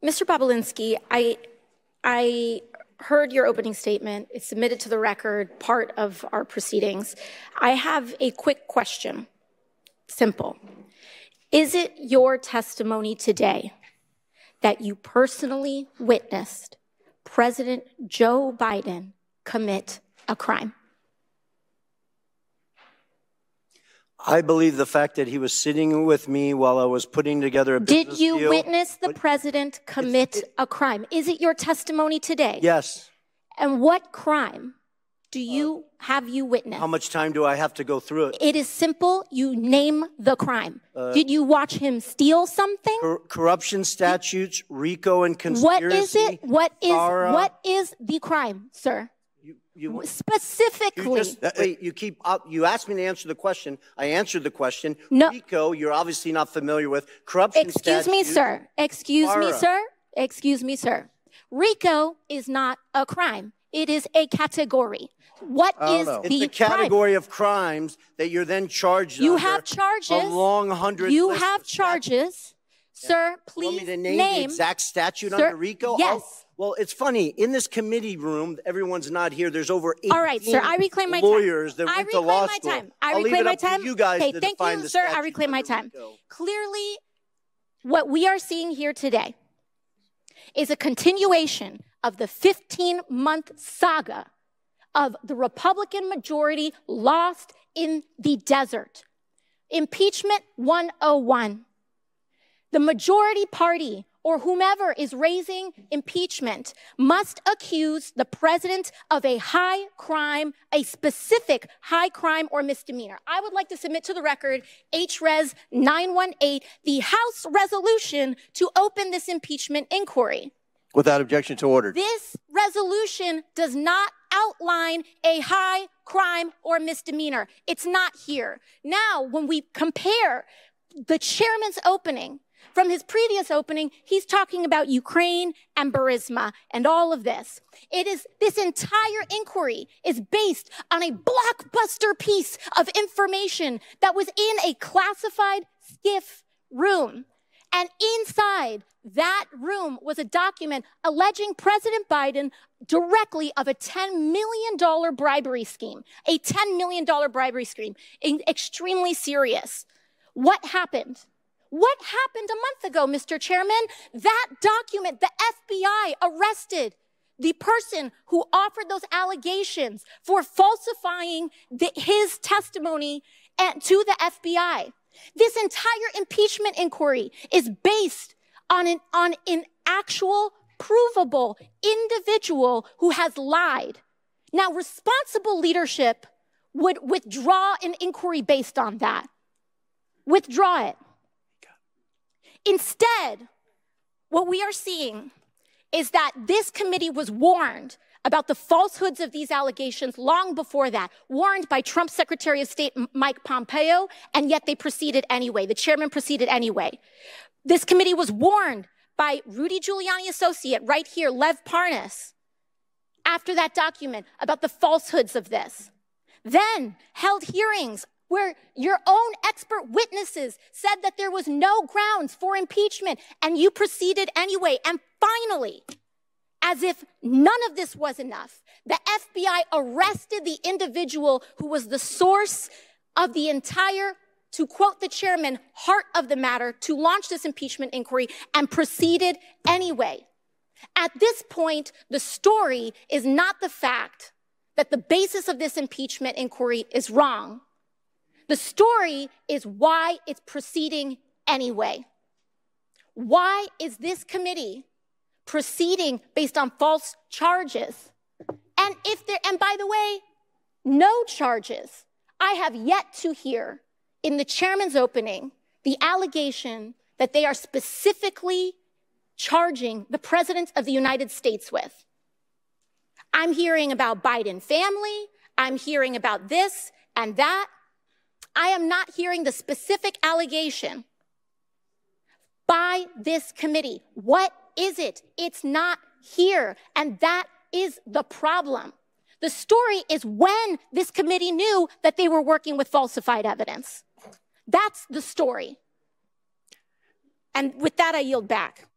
Mr. Bobulinski, I heard your opening statement. It's submitted to the record, part of our proceedings. I have a quick question. Simple. Is it your testimony today that you personally witnessed President Joe Biden commit a crime? I believe the fact that he was sitting with me while I was putting together a business deal. Did you witness the president commit a crime? Is it your testimony today? Yes. And what crime have you witnessed? How much time do I have to go through it? It is simple. You name the crime. Did you watch him steal something? Corruption statutes, RICO and conspiracy. What is it? What is the crime, sir? Specifically. You asked me to answer the question. I answered the question. No. RICO, you're obviously not familiar with. Corruption statutes. Excuse me, sir. RICO is not a crime. It is a category. What is the crime? It's a category of crimes that you're then charged You have charges. A long 100 You have charges. Sir, please want me to name the exact statute under RICO? Yes. Well, it's funny. In this committee room, everyone's not here. There's over 18 All right, sir, I reclaim my lawyers time. that went to law school. I reclaim my time. You guys okay, to thank define you, the sir. I statute reclaim my under time. RICO. Clearly, what we are seeing here today is a continuation of the 15-month saga of the Republican majority lost in the desert. Impeachment 101. The majority party, or whomever is raising impeachment, must accuse the president of a high crime, a specific high crime or misdemeanor. I would like to submit to the record HRES 918, the House resolution to open this impeachment inquiry. Without objection to order. This resolution does not outline a high crime or misdemeanor. It's not here. Now, when we compare the chairman's opening from his previous opening, he's talking about Ukraine and Burisma and all of this. This entire inquiry is based on a blockbuster piece of information that was in a classified SCIF room. And inside that room was a document alleging President Biden directly of a $10 million bribery scheme, a $10 million bribery scheme, extremely serious. What happened? What happened a month ago, Mr. Chairman? That document, the FBI arrested the person who offered those allegations for falsifying his testimony to the FBI. This entire impeachment inquiry is based on an actual, provable individual who has lied. Now, responsible leadership would withdraw an inquiry based on that. Withdraw it. Instead, what we are seeing is that this committee was warned about the falsehoods of these allegations long before that, warned by Trump's Secretary of State, Mike Pompeo, and yet they proceeded anyway. The chairman proceeded anyway. This committee was warned by Rudy Giuliani associate right here, Lev Parnas, after that document about the falsehoods of this. Then held hearings where your own expert witnesses said that there was no grounds for impeachment, and you proceeded anyway. And finally, as if none of this was enough, the FBI arrested the individual who was the source of the entire, to quote the chairman, heart of the matter, to launch this impeachment inquiry, and proceeded anyway. At this point, the story is not the fact that the basis of this impeachment inquiry is wrong. The story is why it's proceeding anyway. Why is this committee proceeding based on false charges? And by the way, no charges. I have yet to hear in the chairman's opening the allegation that they are specifically charging the president of the United States with. I'm hearing about Biden family. I'm hearing about this and that. I am not hearing the specific allegation by this committee. What is it? It's not here. And that is the problem. The story is when this committee knew that they were working with falsified evidence. That's the story. And with that, I yield back.